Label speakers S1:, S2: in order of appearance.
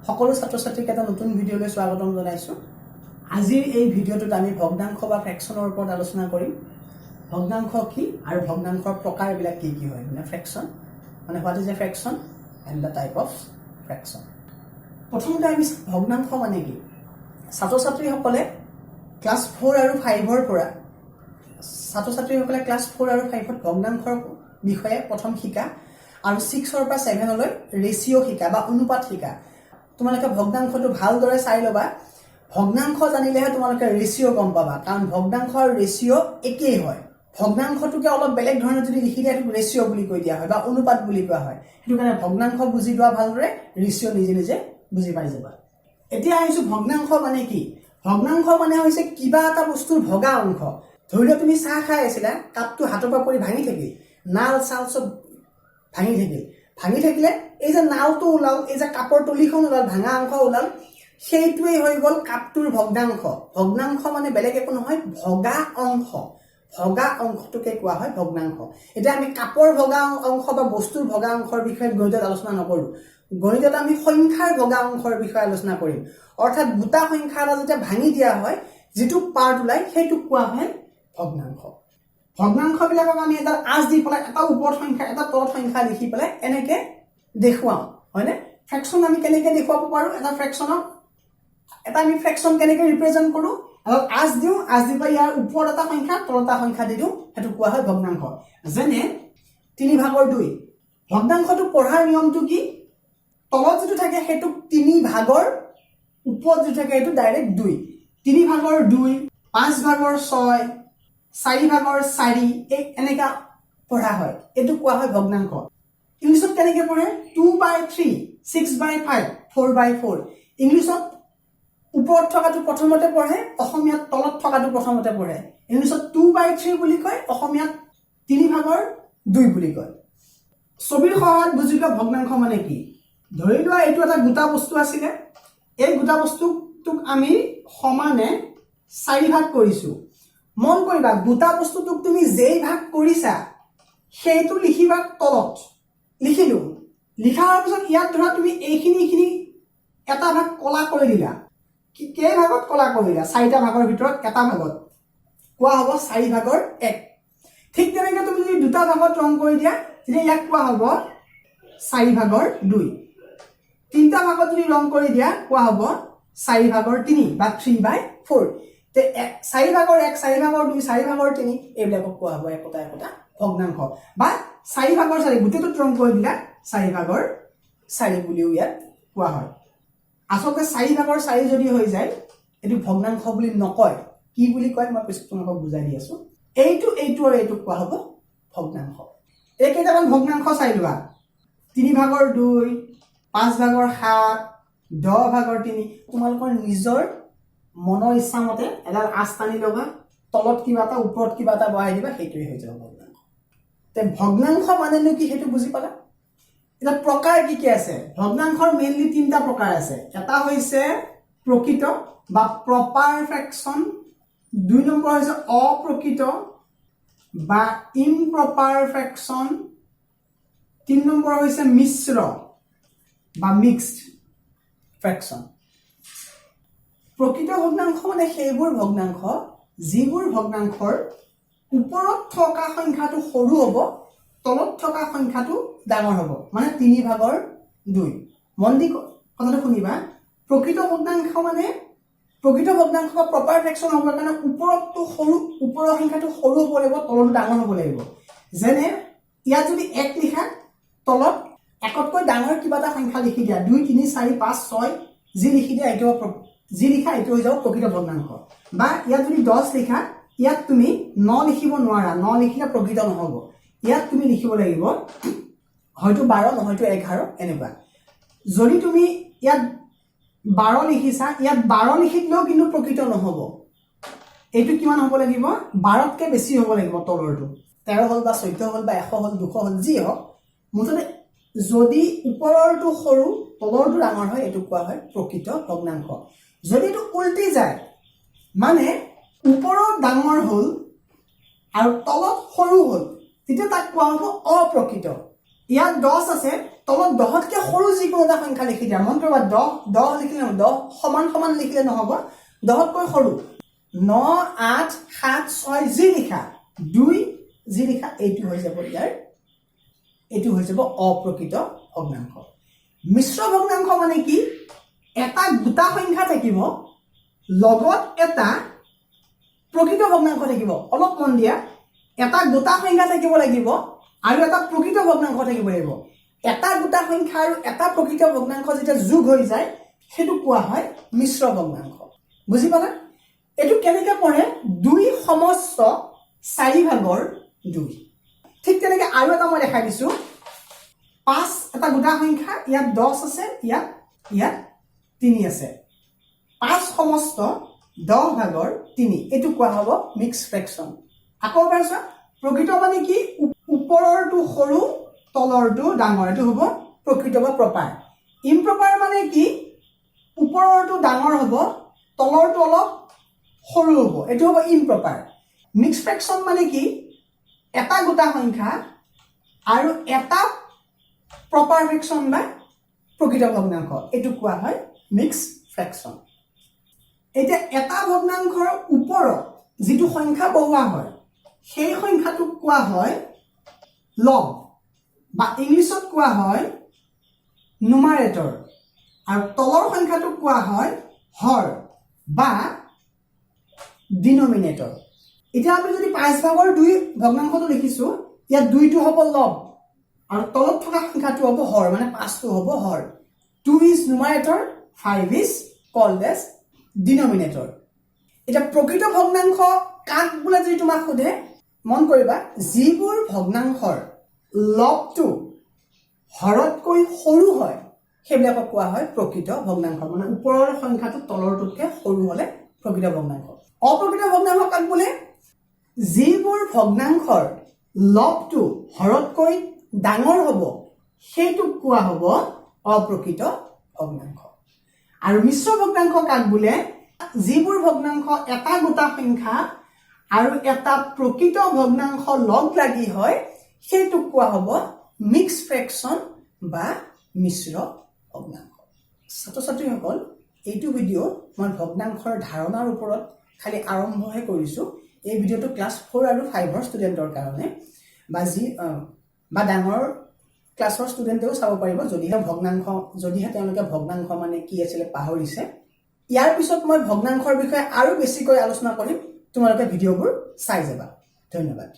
S1: সকলো ছাত্ৰ ছাত্ৰীক এটা নতুন ভিডিঅ'লৈ স্বাগতম জনাইছো। আজিৰ এই ভিডিঅ'টোত আমি ভগ্নাংশ বা ফ্ৰেকশনৰ ওপৰত আলোচনা কৰিম। ভগ্নাংশ কি আৰু ভগ্নাংশৰ প্ৰকাৰবিলাক কি কি হয়, মানে ফ্ৰেকশন, মানে what is a fraction and the type of fraction. প্ৰথমতে আমি ভগ্নাংশ মানে কি, ছাত্ৰ ছাত্ৰীসকলে ক্লাছ 4 আৰু 5ৰ পৰা ক্লাছ 4 আৰু 5ত ভগ্নাংশৰ বিষয়ে প্ৰথম শিকা আৰু 6ৰ পৰা 7লৈ ৰেচিঅ' শিকা বা অনুপাত শিকা। তোমালোকে ভগ্নাংশটো ভালদৰে চাই ল'বা। ভগ্নাংশ জানিলেহে তোমালোকে ৰেচিঅ' গম পাবা, কাৰণ ভগ্নাংশ আৰু ৰেচিঅ' একেই হয়। ভগ্নাংশটোকে অলপ বেলেগ ধৰণে যদি লিখি দিয়া সেইটো ৰেচিঅ' বুলি কৈ দিয়া হয় বা অনুপাত বুলি কোৱা হয়। সেইটো কাৰণে ভগ্নাংশ বুজি লোৱা ভালদৰে, ৰেচিঅ' নিজে নিজে বুজি পাই যাবা। এতিয়া আহিছো ভগ্নাংশ মানে কি। ভগ্নাংশ মানে হৈছে কিবা এটা বস্তুৰ ভগা অংশ। ধৰি লোৱা তুমি চাহ খাই আছিলা, কাপটো হাতৰ পৰা পৰি ভাঙি থাকিল, নাল চাল চব ভাঙি থাকিলে এই যে নালটো ওলাল, এই যে কাপৰ তলিখন ওলাল, ভাঙা অংশ ওলাল, সেইটোৱেই হৈ গ'ল কাপটোৰ ভগ্নাংশ। ভগ্নাংশ মানে বেলেগ একো নহয়, ভগা অংশ। ভগা অংশটোকে কোৱা হয় ভগ্নাংশ। এতিয়া আমি কাপৰ ভগা অংশ বা বস্তুৰ ভগা অংশৰ বিষয়ে গণিতত আলোচনা নকৰো। গণিতত আমি সংখ্যাৰ ভগা অংশৰ বিষয়ে আলোচনা কৰিম। অৰ্থাৎ গোটা সংখ্যা এটা যেতিয়া ভাঙি দিয়া হয়, যিটো পাৰ্ট ওলাই সেইটোক কোৱা হয় ভগ্নাংশ। ভগ্নাংশবিলাকক আমি এটা আঁচ দি পেলাই এটা ওপৰত সংখ্যা এটা তলত সংখ্যা লিখি পেলাই এনেকে দেখুৱাওঁ, হয়নে? ফ্ৰেকশন আমি কেনেকে দেখুৱাব পাৰো, এটা আমি ফ্ৰেকশন কেনেকে ৰিপ্ৰেজেন্ট কৰো, অলপ আঁচ দিওঁ, আঁচ দি পেলাই ইয়াৰ ওপৰত এটা সংখ্যা তলত এটা সংখ্যা দি দিওঁ, সেইটো কোৱা হয় ভগ্নাংশ। যেনে 3/2। ভগ্নাংশটো পঢ়াৰ নিয়মটো কি, তলত যিটো থাকে সেইটোক 3 ওপৰত যিটো থাকে সেইটো ডাইৰেক্ট 2। 3/2, 5/6, 4/4, এই এনেকা পঢ়া হয়, এইটো কোৱা হয় ভগ্নাংশ। ইংলিছত কেনেকে পঢ়ে, 2/3, 6/5, 4/4। ইংলিছত ওপৰত থকাটো প্ৰথমতে পঢ়ে, অসমীয়াত তলত থকাটো প্ৰথমতে পঢ়ে। ইংলিছত 2/3 বুলি কয়, অসমীয়াত 3/2 বুলি কয়। ছবিৰ সহায়ত বুজি লোৱা ভগ্নাংশ মানে কি। ধৰি লোৱা এইটো এটা গোটা বস্তু আছিলে, এই গোটা বস্তুটোক আমি সমানে 4 ভাগ কৰিছো। মন কৰিবা, গোটা বস্তুটোক তুমি যেই ভাগ কৰিছা সেইটো লিখিবা তলত। লিখিলো, লিখাৰ পিছত ইয়াত ধৰা তুমি এইখিনি এটা ভাগ কলা কৰি দিলা। কেই ভাগত কলা কৰিলা, 4টা ভাগৰ ভিতৰত এটা ভাগত কোৱা হ'ব 4/1। ঠিক তেনেকে তুমি যদি দুটা ভাগত ৰং কৰি দিয়া তেতিয়া ইয়াক কোৱা হ'ব 4/2। 3টা ভাগত যদি ৰং কৰি দিয়া কোৱা হ'ব 4/3 বা 3/4। 4/1, 4/2, 4/3 এইবিলাকক কোৱা হ'ব একোটা ভগ্নাংশ বা 4/4। গোটেইটোত ৰং কৰি দিলা 4/4 বুলিও ইয়াত কোৱা হয়। আচলতে 4/4 যদি হৈ যায় এইটো ভগ্নাংশ বুলি নকয়, কি বুলি কয় মই পিছত তোমালোকক বুজাই দি আছো। এইটো আৰু এইটোক কোৱা হ'ব ভগ্নাংশ। এই কেইটামান ভগ্নাংশ চাই লোৱা, 3/2, 5/7, 10/3। তোমালোকৰ নিজৰ মনৰ ইচ্ছা মতে এডাল আঁচ টানি ল'বা, তলত কিবা এটা ওপৰত কিবা এটা বহাই দিবা, সেইটোৱে হৈ যাব ভগ্নাংশ। তে ভগ্নাংশ মানেনো কি সেইটো বুজি পালা। এতিয়া প্ৰকাৰ কি কি আছে, ভগ্নাংশৰ মেইনলি 3টা প্ৰকাৰ আছে। এটা হৈছে প্ৰকৃত বা প্ৰপাৰ ফ্ৰেকশন, 2 নম্বৰ হৈছে অপ্ৰকৃত বা ইমপ্ৰপাৰ ফ্ৰেকশন, 3 নম্বৰ হৈছে মিশ্ৰ বা মিক্সড ফ্ৰেকশন। প্ৰকৃত ভগ্নাংশ মানে সেইবোৰ ভগ্নাংশ যিবোৰ ভগ্নাংশৰ ওপৰত থকা সংখ্যাটো সৰু হ'ব, তলত থকা সংখ্যাটো ডাঙৰ হ'ব, মানে 3/2। মন দি কথাটো শুনিবা, প্ৰকৃত ভগ্নাংশ বা প্ৰপাৰ ফ্ৰেকশন হ'বৰ কাৰণে ওপৰৰ সংখ্যাটো সৰু হ'ব লাগিব, তলতো ডাঙৰ হ'ব লাগিব। যেনে ইয়াত যদি 1 লিখা, তলত 1তকৈ ডাঙৰ কিবা এটা সংখ্যা লিখি দিয়া, 2, 3, 4, 5, 6 যি লিখি দিয়া এইটো এইটো হৈ যাব প্ৰকৃত ভগ্নাংশ। বা ইয়াত যদি 10 লিখা, ইয়াত তুমি 9 লিখিব নোৱাৰা, 9 লিখিলে প্ৰকৃত নহ'ব। ইয়াত তুমি লিখিব লাগিব হয়তো 12 নহয়তো 11 এনেকুৱা। যদি তুমি ইয়াত 12 লিখিছা, ইয়াত 12 লিখি দিলেও কিন্তু প্ৰকৃত নহ'ব। এইটো কিমান হ'ব লাগিব, 12তকৈ বেছি হ'ব লাগিব তলৰটো। 13 হ'ল বা 14 হ'ল বা 100 হ'ল, 200 হ'ল, যি হওক, মুঠতে যদি ওপৰৰটো সৰু তলৰটো ডাঙৰ হয়, এইটো কোৱা হয় প্ৰকৃত ভগ্নাংশ। যদি এইটো উল্টি যায়, মানে ওপৰত ডাঙৰ হ'ল আৰু তলত সৰু হ'ল, তেতিয়া তাক কোৱা হ'ব অপ্ৰকৃত। ইয়াত 10 আছে, তলত 10তকৈ সৰু যিকোনো এটা সংখ্যা লিখি দিয়া মন কৰিবা 10 লিখিলে 10 সমান লিখিলে নহ'ব 10তকৈ সৰু 9 8 7 6 যি লিখা 2 যি লিখা এইটো হৈ যাব ইয়াৰ এইটো হৈ যাব অপ্ৰকৃত ভগ্নাংশ মিশ্ৰ ভগ্নাংশ মানে কি এটা গোটা সংখ্যা থাকিব লগত এটা প্ৰকৃত ভগ্নাংশ থাকিব অলপ মন দিয়া এটা গোটা সংখ্যা থাকিব লাগিব আৰু এটা প্ৰকৃত ভগ্নাংশ থাকিব লাগিব এটা গোটা সংখ্যা আৰু এটা প্ৰকৃত ভগ্নাংশ যেতিয়া যোগ হৈ যায় সেইটো কোৱা হয় মিশ্ৰ ভগ্নাংশ বুজি পালা এটো কেনেকৈ পঢ়ে 2 সমস্ত 4 ভাগৰ 2 ঠিক তেনেকৈ আৰু এটা মই দেখাই দিছো 5 এটা গোটা সংখ্যা ইয়াত 10 আছে ইয়াত 3 আছে 5 সমস্ত 10 ভাগৰ 3 এটো কোৱা হ'ব মিক্স ফ্ৰেকশন আকৌ এবাৰ চোৱা প্ৰকৃত মানে কি ওপৰৰটো সৰু তলৰটো ডাঙৰ এটো হ'ব প্ৰকৃত বা প্ৰপাৰ ইম্প্ৰপাৰ মানে কি ওপৰৰটো ডাঙৰ হ'ব তলৰটো অলপ সৰু হ'ব এটো হ'ব ইম্প্ৰপাৰ মিক্স ফ্ৰেকশন মানে কি এটা গোটা সংখ্যা আৰু এটা প্ৰপাৰ ফ্ৰেকশন বা প্ৰকৃত ভগ্নাংশ এটো কোৱা হয় মিক্স ফ্ৰেকশন এতিয়া এটা ভগ্নাংশৰ ওপৰত যেটো সংখ্যা বহোৱা হয় সেই সংখ্যাটোক কোৱা হয় লগ বা ইংলিছত কোৱা হয় নুমাৰেটৰ আৰু তলৰ সংখ্যাটোক কোৱা হয় হৰ বা ডিনোমিনেটৰ এতিয়া আমি যদি 5 ভাগৰ 2 ভগ্নাংশটো লিখিছো ইয়াত 2টো হ'ব লগ আৰু তলত থকা সংখ্যাটো হ'ব হৰ মানে 5টো হ'ব Har 2 is numerator 5 is called as denominator এটা প্ৰকৃত ভগ্নাংশ কাক বোলে যদি তোমাক সোধে মন কৰিবা যিবোৰ ভগ্নাংশৰ লগটো হৰতকৈ সৰু হয় সেইবিলাকক কোৱা হয় প্ৰকৃত ভগ্নাংশ মানে ওপৰৰ সংখ্যাটো তলৰটোতকৈ সৰু হ'লে প্ৰকৃত ভগ্নাংশ অপ্ৰকৃত ভগ্নাংশ কাক বোলে যিবোৰ ভগ্নাংশৰ লগটো হৰতকৈ ডাঙৰ হ'ব সেইটোক কোৱা হ'ব অপ্ৰকৃত ভগ্নাংশ আৰু মিশ্ৰ ভগ্নাংশ কাক বোলে যিবোৰ ভগ্নাংশ এটা গোটা সংখ্যা আৰু এটা প্ৰকৃত ভগ্নাংশ লগ লাগি হয় সেইটোক কোৱা হ'ব মিক্স ফ্ৰেকশন বা মিশ্ৰ ভগ্নাংশ ছাত্ৰ-ছাত্ৰীসকল এইটো ভিডিও মই ভগ্নাংশৰ ধাৰণাৰ ওপৰত খালি আৰম্ভহে কৰিছো এই ভিডিওটো ক্লাছ 4 আৰু 5ৰ ষ্টুডেণ্টৰ কাৰণে বা ডাঙৰ ক্লাছৰ ষ্টুডেণ্টেও চাব পাৰিব যদিহে তেওঁলোকে ভগ্নাংশ মানে কি আছিল পাহৰিছে ইয়াৰ পিছত মই ভগ্নাংশৰ বিষয়ে আৰু বেছিকৈ আলোচনা কৰিম তোমালোকে ভিডিওবোৰ চাই যাবা ধন্যবাদ